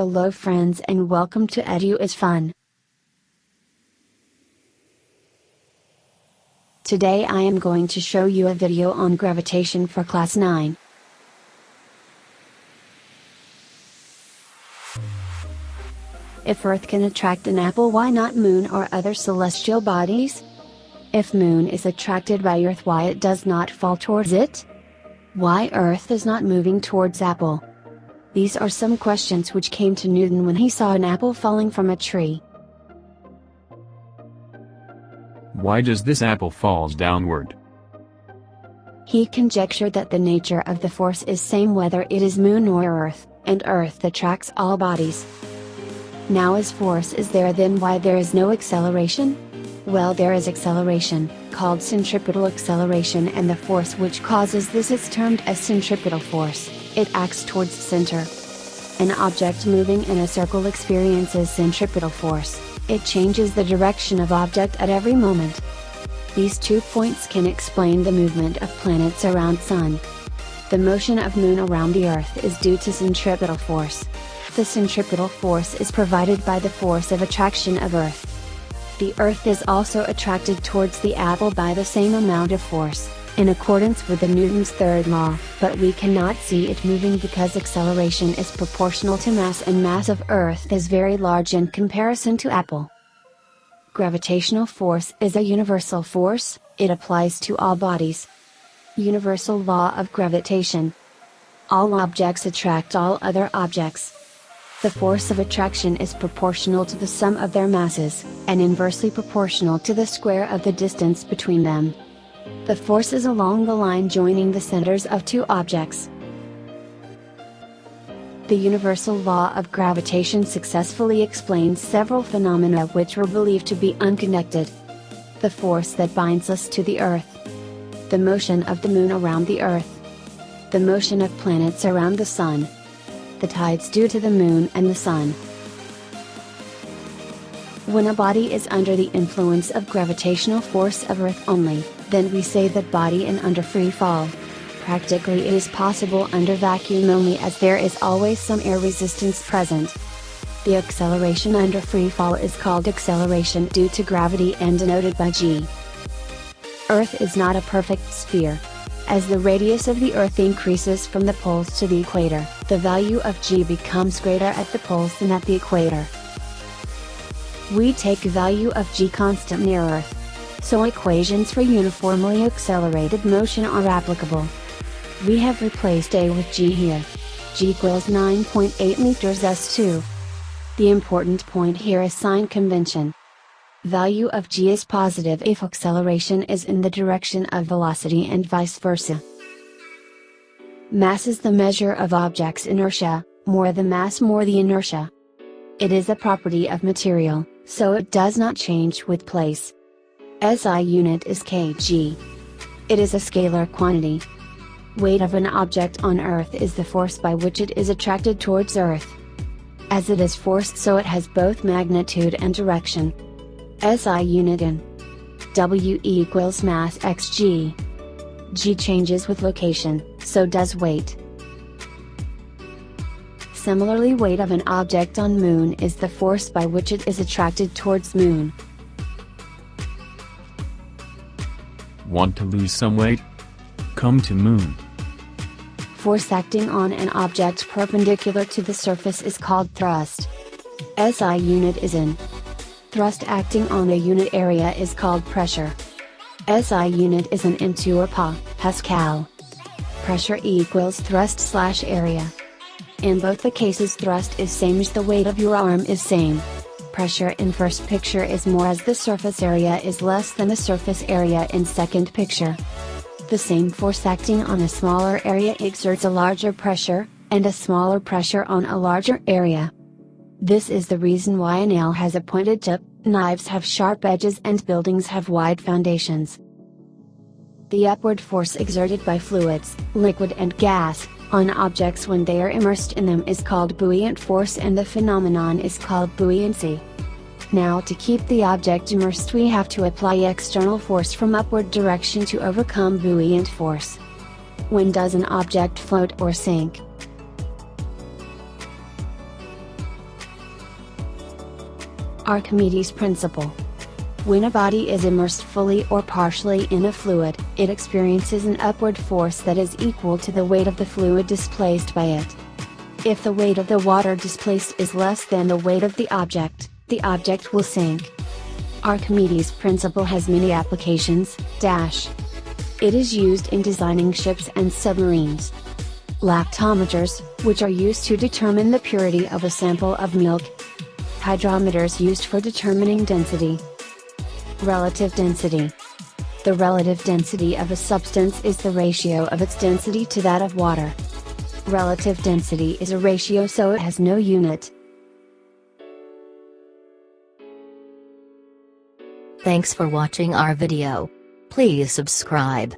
Hello friends and welcome to Edu is Fun. Today I am going to show you a video on gravitation for class 9. If Earth can attract an apple, why not Moon or other celestial bodies? If Moon is attracted by Earth, why it does not fall towards it? Why Earth is not moving towards apple? These are some questions which came to Newton when he saw an apple falling from a tree. Why does this apple falls downward? He conjectured that the nature of the force is same whether it is Moon or Earth, and Earth attracts all bodies. Now as force is there, then why there is no acceleration? Well, there is acceleration, called centripetal acceleration, and the force which causes this is termed as centripetal force. It acts towards center. An object moving in a circle experiences centripetal force. It changes the direction of object at every moment. These 2 points can explain the movement of planets around Sun. The motion of Moon around the Earth is due to centripetal force. The centripetal force is provided by the force of attraction of Earth. The Earth is also attracted towards the apple by the same amount of force, in accordance with Newton's third law, but we cannot see it moving because acceleration is proportional to mass, and mass of Earth is very large in comparison to apple. Gravitational force is a universal force, it applies to all bodies. Universal law of gravitation. All objects attract all other objects. The force of attraction is proportional to the sum of their masses, and inversely proportional to the square of the distance between them. The force is along the line joining the centers of two objects. The universal law of gravitation successfully explains several phenomena which were believed to be unconnected. The force that binds us to the Earth. The motion of the Moon around the Earth. The motion of planets around the Sun. The tides due to the Moon and the Sun. When a body is under the influence of gravitational force of Earth only, then we say that body is under free fall. Practically it is possible under vacuum only, as there is always some air resistance present. The acceleration under free fall is called acceleration due to gravity and denoted by g. Earth is not a perfect sphere. As the radius of the Earth increases from the poles to the equator, the value of g becomes greater at the poles than at the equator. We take value of g constant near Earth, so equations for uniformly accelerated motion are applicable. We have replaced a with g here. G equals 9.8 meters s2. The important point here is sign convention. Value of g is positive if acceleration is in the direction of velocity and vice versa. Mass is the measure of object's inertia, more the mass more the inertia. It is a property of material, so it does not change with place. SI unit is kg. It is a scalar quantity. Weight of an object on Earth is the force by which it is attracted towards Earth. As it is forced, so it has both magnitude and direction. SI unit in W equals mass xg. G changes with location, so does weight. Similarly, weight of an object on Moon is the force by which it is attracted towards Moon. Want to lose some weight? Come to Moon. Force acting on an object perpendicular to the surface is called thrust. SI unit is in. Thrust acting on a unit area is called pressure. SI unit is an into or Pascal. Pressure equals thrust/area. In both the cases, thrust is same as the weight of your arm is same. Pressure in first picture is more as the surface area is less than the surface area in second picture. The same force acting on a smaller area exerts a larger pressure, and a smaller pressure on a larger area. This is the reason why a nail has a pointed tip, knives have sharp edges, and buildings have wide foundations. The upward force exerted by fluids, liquid and gas, on objects when they are immersed in them is called buoyant force, and the phenomenon is called buoyancy. Now, to keep the object immersed, we have to apply external force from upward direction to overcome buoyant force. When does an object float or sink? Archimedes' principle. When a body is immersed fully or partially in a fluid, it experiences an upward force that is equal to the weight of the fluid displaced by it. If the weight of the water displaced is less than the weight of the object will sink. Archimedes' principle has many applications. It is used in designing ships and submarines. Lactometers, which are used to determine the purity of a sample of milk. Hydrometers used for determining density. Relative density. The relative density of a substance is the ratio of its density to that of water. Relative density is a ratio, so it has no unit. Thanks for watching our video. Please subscribe.